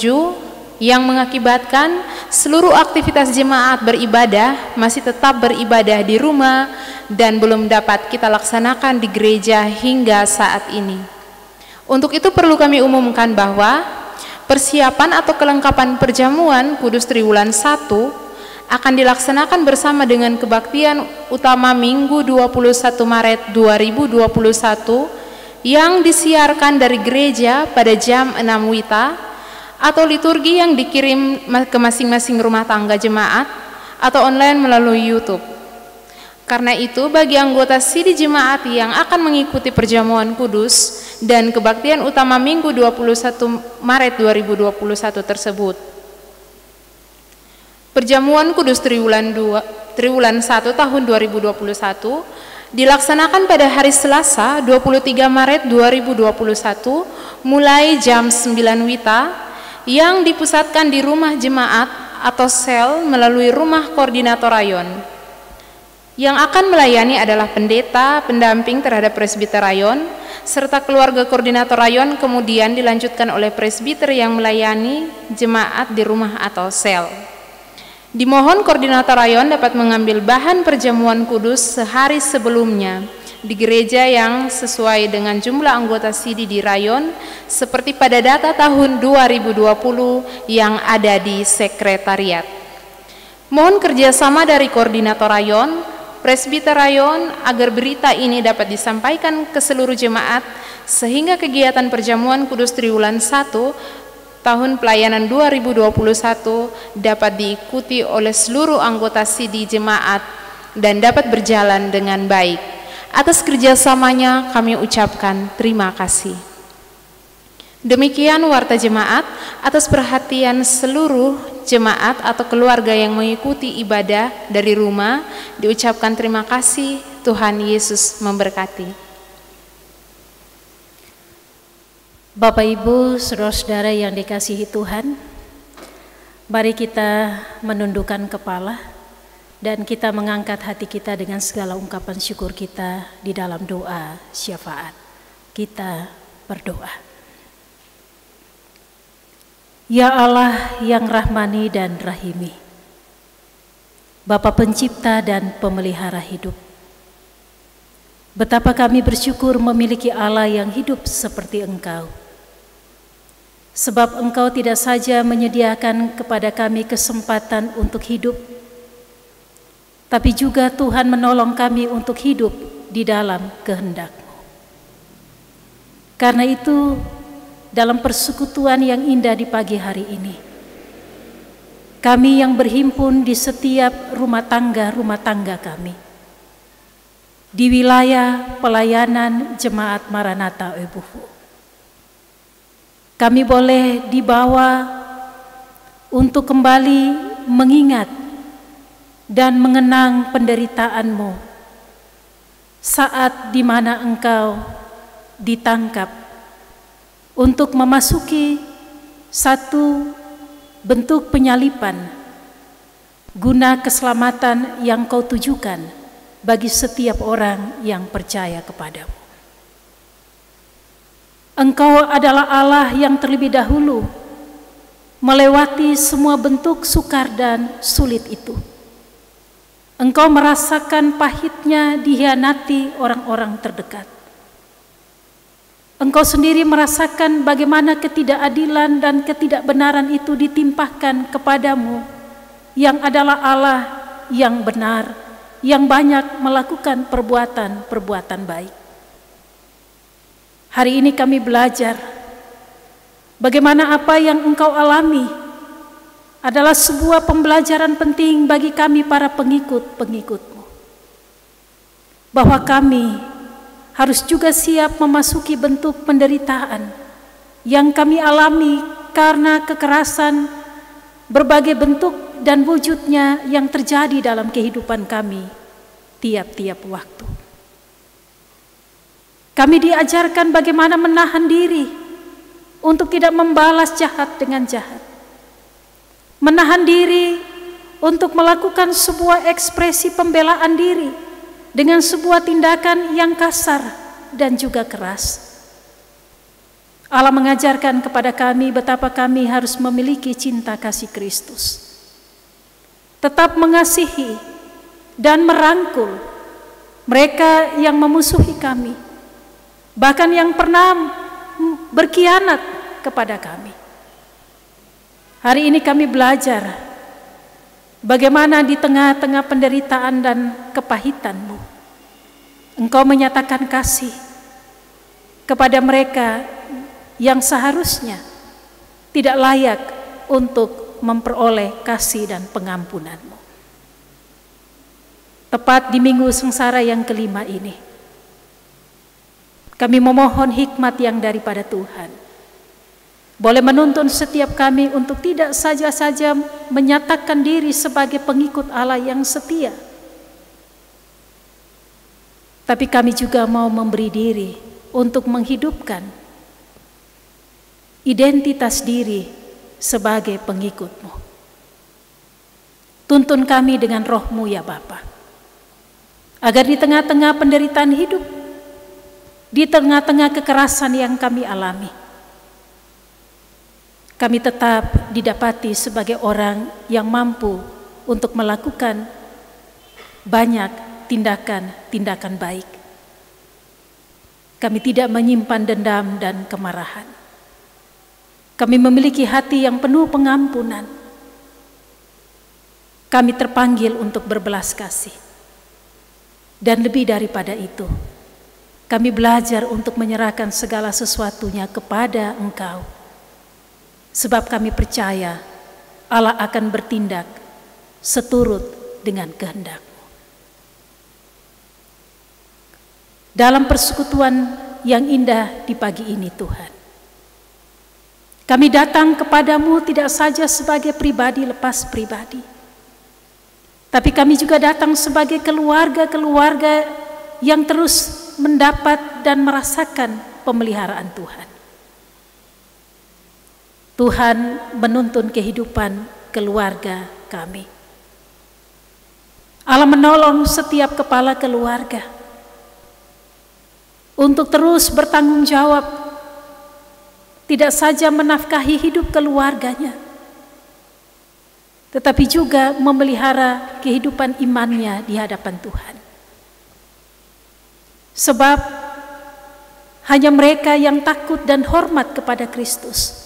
yang mengakibatkan seluruh aktivitas jemaat beribadah masih tetap beribadah di rumah dan belum dapat kita laksanakan di gereja hingga saat ini. Untuk itu perlu kami umumkan bahwa persiapan atau kelengkapan perjamuan Kudus Triwulan 1 akan dilaksanakan bersama dengan kebaktian utama Minggu 21 Maret 2021 yang disiarkan dari gereja pada jam 6 WITA, atau liturgi yang dikirim ke masing-masing rumah tangga jemaat atau online melalui YouTube. Karena itu bagi anggota SIDI jemaat yang akan mengikuti perjamuan kudus dan kebaktian utama Minggu 21 Maret 2021 tersebut, Perjamuan Kudus Triwulan 1 tahun 2021 dilaksanakan pada hari Selasa 23 Maret 2021 mulai jam 9 WITA yang dipusatkan di rumah jemaat atau sel melalui rumah koordinator rayon. Yang akan melayani adalah pendeta, pendamping terhadap presbiter rayon, serta keluarga koordinator rayon, kemudian dilanjutkan oleh presbiter yang melayani jemaat di rumah atau sel. Dimohon koordinator rayon dapat mengambil bahan perjamuan kudus sehari sebelumnya di gereja yang sesuai dengan jumlah anggota SIDI di rayon seperti pada data tahun 2020 yang ada di sekretariat. Mohon kerjasama dari koordinator rayon, presbiter rayon agar berita ini dapat disampaikan ke seluruh jemaat sehingga kegiatan perjamuan kudus Triwulan 1 tahun pelayanan 2021 dapat diikuti oleh seluruh anggota SIDI jemaat dan dapat berjalan dengan baik. Atas kerjasamanya kami ucapkan terima kasih. Demikian warta jemaat. Atas perhatian seluruh jemaat atau keluarga yang mengikuti ibadah dari rumah, diucapkan terima kasih. Tuhan Yesus memberkati. Bapak Ibu, saudara-saudara yang dikasihi Tuhan, mari kita menundukkan kepala dan kita mengangkat hati kita dengan segala ungkapan syukur kita di dalam doa syafaat. Kita berdoa. Ya Allah yang rahmani dan rahimi, Bapa pencipta dan pemelihara hidup, betapa kami bersyukur memiliki Allah yang hidup seperti Engkau. Sebab Engkau tidak saja menyediakan kepada kami kesempatan untuk hidup, tapi juga Tuhan menolong kami untuk hidup di dalam kehendak-Mu. Karena itu, dalam persekutuan yang indah di pagi hari ini, kami yang berhimpun di setiap rumah tangga kami, di wilayah pelayanan Jemaat Maranatha Oebufu, kami boleh dibawa untuk kembali mengingat dan mengenang penderitaan-Mu saat di mana Engkau ditangkap untuk memasuki satu bentuk penyalipan guna keselamatan yang Kau tujukan bagi setiap orang yang percaya kepadamu. Engkau adalah Allah yang terlebih dahulu melewati semua bentuk sukar dan sulit itu. Engkau merasakan pahitnya dihianati orang-orang terdekat. Engkau sendiri merasakan bagaimana ketidakadilan dan ketidakbenaran itu ditimpahkan kepadamu, yang adalah Allah yang benar, yang banyak melakukan perbuatan-perbuatan baik. Hari ini kami belajar bagaimana apa yang Engkau alami adalah sebuah pembelajaran penting bagi kami para pengikut-pengikut-Mu. Bahwa kami harus juga siap memasuki bentuk penderitaan yang kami alami karena kekerasan berbagai bentuk dan wujudnya yang terjadi dalam kehidupan kami tiap-tiap waktu. Kami diajarkan bagaimana menahan diri untuk tidak membalas jahat dengan jahat. Menahan diri untuk melakukan sebuah ekspresi pembelaan diri dengan sebuah tindakan yang kasar dan juga keras. Allah mengajarkan kepada kami betapa kami harus memiliki cinta kasih Kristus. Tetap mengasihi dan merangkul mereka yang memusuhi kami, bahkan yang pernah berkhianat kepada kami. Hari ini kami belajar bagaimana di tengah-tengah penderitaan dan kepahitan-Mu, Engkau menyatakan kasih kepada mereka yang seharusnya tidak layak untuk memperoleh kasih dan pengampunan-Mu. Tepat di minggu sengsara yang kelima ini, kami memohon hikmat yang daripada Tuhan boleh menuntun setiap kami untuk tidak saja menyatakan diri sebagai pengikut Allah yang setia, tapi kami juga mau memberi diri untuk menghidupkan identitas diri sebagai pengikut-Mu. Tuntun kami dengan Roh-Mu ya Bapa, agar di tengah-tengah penderitaan hidup, di tengah-tengah kekerasan yang kami alami, kami tetap didapati sebagai orang yang mampu untuk melakukan banyak tindakan-tindakan baik. Kami tidak menyimpan dendam dan kemarahan. Kami memiliki hati yang penuh pengampunan. Kami terpanggil untuk berbelas kasih. Dan lebih daripada itu, kami belajar untuk menyerahkan segala sesuatunya kepada Engkau. Sebab kami percaya Allah akan bertindak seturut dengan kehendak-Mu. Dalam persekutuan yang indah di pagi ini Tuhan, kami datang kepadamu tidak saja sebagai pribadi lepas pribadi, tapi kami juga datang sebagai keluarga-keluarga yang terus mendapat dan merasakan pemeliharaan Tuhan. Tuhan menuntun kehidupan keluarga kami. Allah menolong setiap kepala keluarga untuk terus bertanggung jawab, tidak saja menafkahi hidup keluarganya, tetapi juga memelihara kehidupan imannya di hadapan Tuhan. Sebab hanya mereka yang takut dan hormat kepada Kristus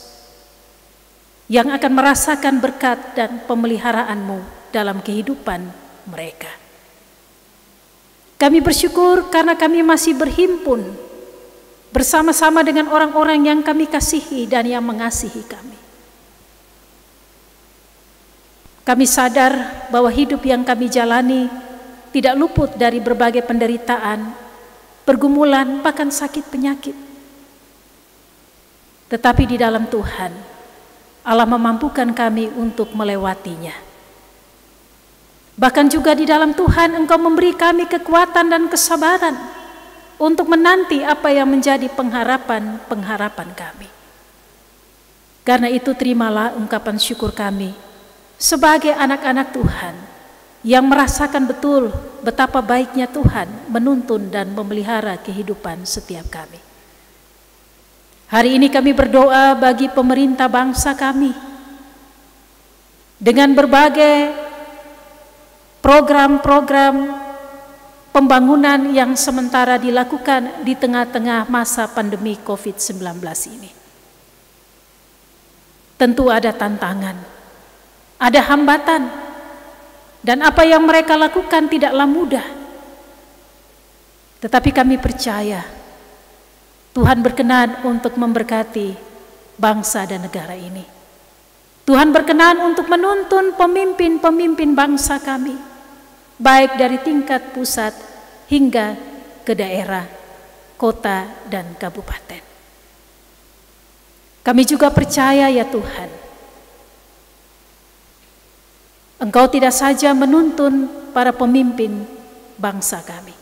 yang akan merasakan berkat dan pemeliharaan-Mu dalam kehidupan mereka. Kami bersyukur karena kami masih berhimpun bersama-sama dengan orang-orang yang kami kasihi dan yang mengasihi kami. Kami sadar bahwa hidup yang kami jalani tidak luput dari berbagai penderitaan, pergumulan, bahkan sakit penyakit. Tetapi di dalam Tuhan, Allah memampukan kami untuk melewatinya. Bahkan juga di dalam Tuhan Engkau memberi kami kekuatan dan kesabaran untuk menanti apa yang menjadi pengharapan kami. Karena itu terimalah ungkapan syukur kami sebagai anak-anak Tuhan yang merasakan betul betapa baiknya Tuhan menuntun dan memelihara kehidupan setiap kami. Hari ini kami berdoa bagi pemerintah bangsa kami dengan berbagai program-program pembangunan yang sementara dilakukan di tengah-tengah masa pandemi COVID-19 ini. Tentu ada tantangan, ada hambatan, dan apa yang mereka lakukan tidaklah mudah. Tetapi kami percaya Tuhan berkenan untuk memberkati bangsa dan negara ini. Tuhan berkenan untuk menuntun pemimpin-pemimpin bangsa kami, baik dari tingkat pusat hingga ke daerah, kota, dan kabupaten. Kami juga percaya ya Tuhan, Engkau tidak saja menuntun para pemimpin bangsa kami,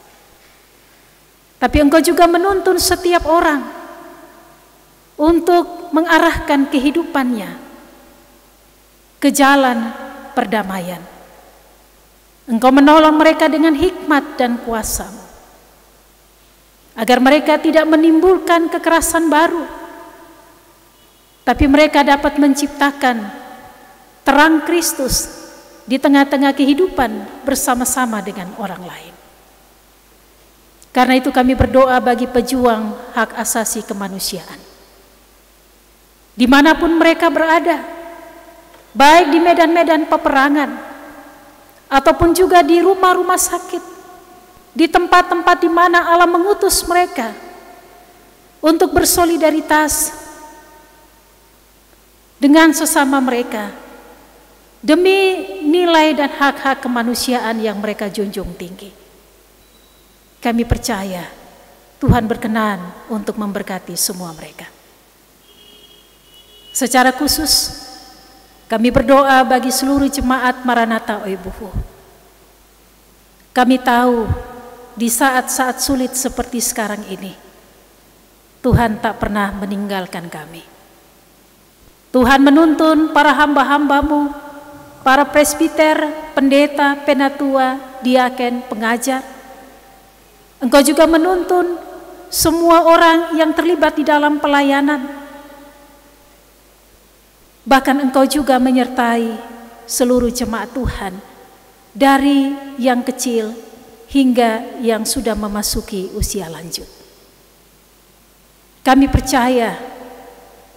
tapi Engkau juga menuntun setiap orang untuk mengarahkan kehidupannya ke jalan perdamaian. Engkau menolong mereka dengan hikmat dan kuasa-Mu, agar mereka tidak menimbulkan kekerasan baru, tapi mereka dapat menciptakan terang Kristus di tengah-tengah kehidupan bersama-sama dengan orang lain. Karena itu kami berdoa bagi pejuang hak asasi kemanusiaan, dimanapun mereka berada, baik di medan-medan peperangan, ataupun juga di rumah-rumah sakit, di tempat-tempat di mana Allah mengutus mereka untuk bersolidaritas dengan sesama mereka demi nilai dan hak-hak kemanusiaan yang mereka junjung tinggi. Kami percaya Tuhan berkenan untuk memberkati semua mereka. Secara khusus kami berdoa bagi seluruh jemaat Maranatha Oibuhu. Kami tahu di saat-saat sulit seperti sekarang ini, Tuhan tak pernah meninggalkan kami. Tuhan menuntun para hamba-hamba-Mu, para presbiter, pendeta, penatua, diaken, pengajar. Engkau juga menuntun semua orang yang terlibat di dalam pelayanan. Bahkan Engkau juga menyertai seluruh jemaat Tuhan, dari yang kecil hingga yang sudah memasuki usia lanjut. Kami percaya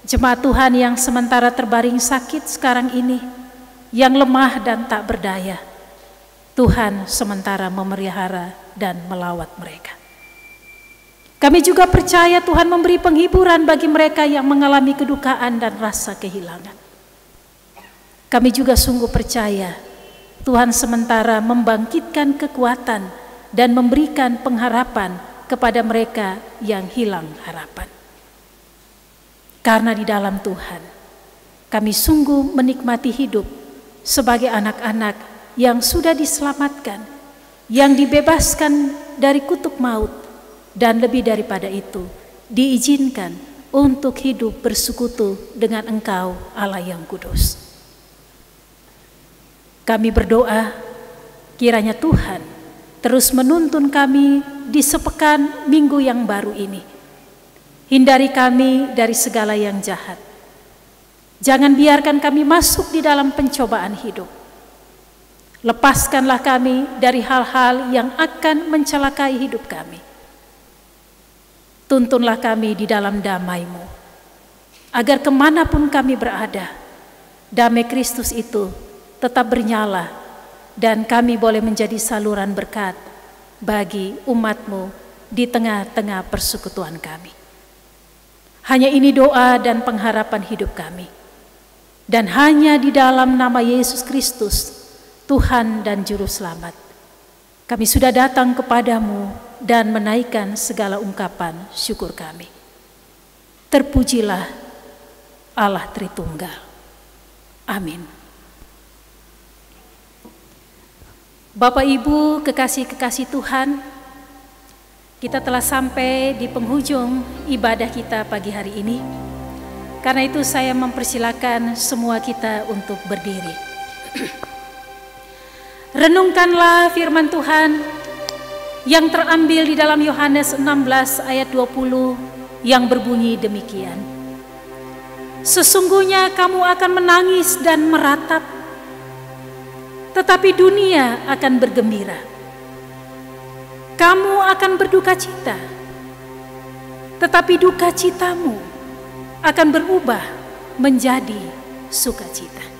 jemaat Tuhan yang sementara terbaring sakit sekarang ini, yang lemah dan tak berdaya, Tuhan sementara memelihara dan melawat mereka. Kami juga percaya Tuhan memberi penghiburan bagi mereka yang mengalami kedukaan dan rasa kehilangan. Kami juga sungguh percaya Tuhan sementara membangkitkan kekuatan dan memberikan pengharapan kepada mereka yang hilang harapan. Karena di dalam Tuhan, kami sungguh menikmati hidup sebagai anak-anak yang sudah diselamatkan, yang dibebaskan dari kutuk maut, dan lebih daripada itu, diizinkan untuk hidup bersekutu dengan Engkau, Allah yang kudus. Kami berdoa, kiranya Tuhan terus menuntun kami di sepekan minggu yang baru ini. Hindari kami dari segala yang jahat. Jangan biarkan kami masuk di dalam pencobaan hidup. Lepaskanlah kami dari hal-hal yang akan mencelakai hidup kami. Tuntunlah kami di dalam damai-Mu, agar kemanapun kami berada, damai Kristus itu tetap bernyala, dan kami boleh menjadi saluran berkat bagi umat-Mu di tengah-tengah persekutuan kami. Hanya ini doa dan pengharapan hidup kami. Dan hanya di dalam nama Yesus Kristus, Tuhan dan Juru Selamat, kami sudah datang kepadamu dan menaikkan segala ungkapan syukur kami. Terpujilah Allah Tritunggal. Amin. Bapak Ibu kekasih-kekasih Tuhan, kita telah sampai di penghujung ibadah kita pagi hari ini. Karena itu saya mempersilakan semua kita untuk berdiri. Renungkanlah firman Tuhan yang terambil di dalam Yohanes 16 ayat 20 yang berbunyi demikian. Sesungguhnya kamu akan menangis dan meratap, tetapi dunia akan bergembira. kamu akan berduka cita, tetapi duka citamu akan berubah menjadi sukacita.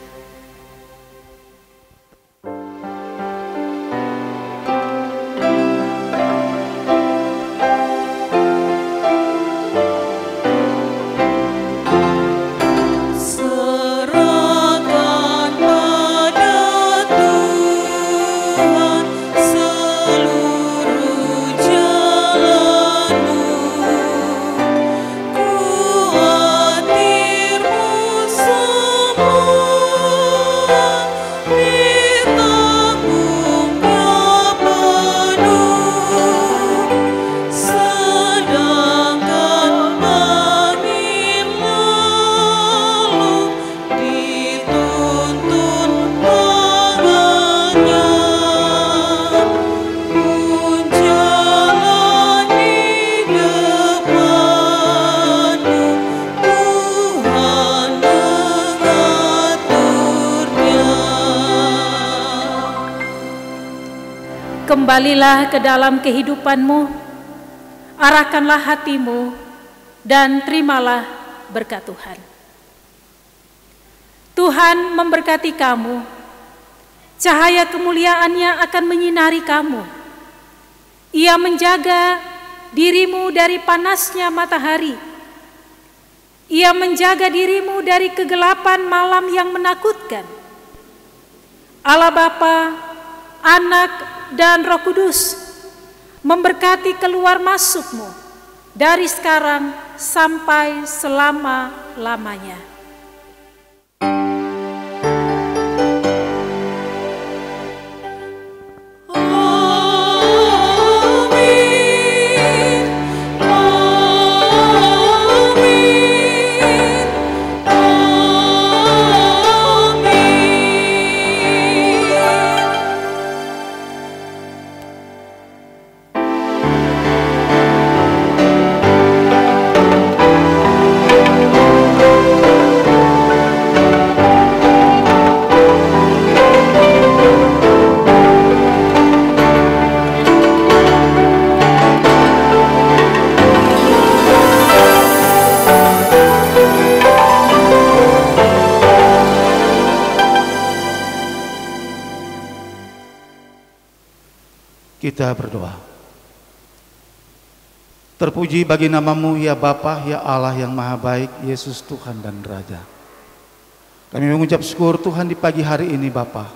Kembalilah ke dalam kehidupanmu, arahkanlah hatimu, dan terimalah berkat Tuhan. Tuhan memberkati kamu, cahaya kemuliaannya akan menyinari kamu. Ia menjaga dirimu dari panasnya matahari. Ia menjaga dirimu dari kegelapan malam yang menakutkan. Allah Bapa, Anak, dan Roh Kudus memberkati keluar masukmu dari sekarang sampai selama-lamanya. Kita berdoa. Terpuji bagi nama-Mu ya Bapa, ya Allah yang Maha Baik, Yesus Tuhan dan Raja. Kami mengucap syukur Tuhan di pagi hari ini Bapa.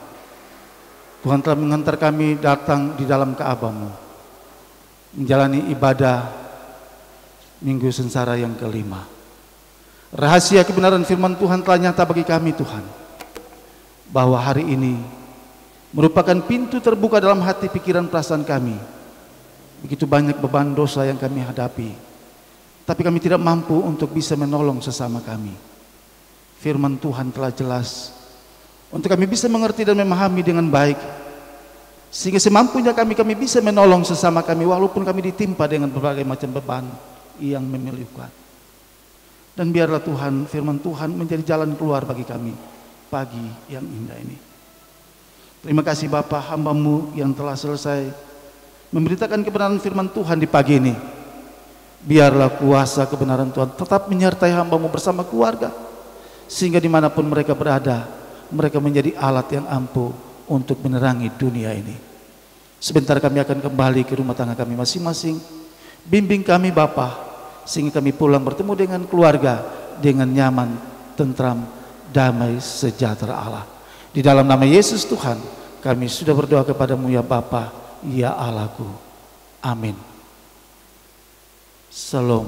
Tuhan telah mengantar kami datang di dalam Ka'bah-Mu, menjalani ibadah Minggu Sengsara yang kelima. Rahasia kebenaran firman Tuhan telah nyata bagi kami Tuhan, bahwa hari ini merupakan pintu terbuka dalam hati, pikiran, perasaan kami. Begitu banyak beban dosa yang kami hadapi, tapi kami tidak mampu untuk bisa menolong sesama kami. Firman Tuhan telah jelas untuk kami bisa mengerti dan memahami dengan baik, sehingga semampunya kami bisa menolong sesama kami walaupun kami ditimpa dengan berbagai macam beban yang memilukan. Dan biarlah Tuhan, firman Tuhan menjadi jalan keluar bagi kami pagi yang indah ini. Terima kasih Bapa, hamba-Mu yang telah selesai memberitakan kebenaran firman Tuhan di pagi ini. Biarlah kuasa kebenaran Tuhan tetap menyertai hamba-Mu bersama keluarga, sehingga dimanapun mereka berada, mereka menjadi alat yang ampuh untuk menerangi dunia ini. Sebentar kami akan kembali ke rumah tangga kami masing-masing. Bimbing kami Bapa, sehingga kami pulang bertemu dengan keluarga dengan nyaman, tentram, damai, sejahtera Allah. Di dalam nama Yesus Tuhan, kami sudah berdoa kepada-Mu ya Bapa, ya Allahku. Amin. Shalom.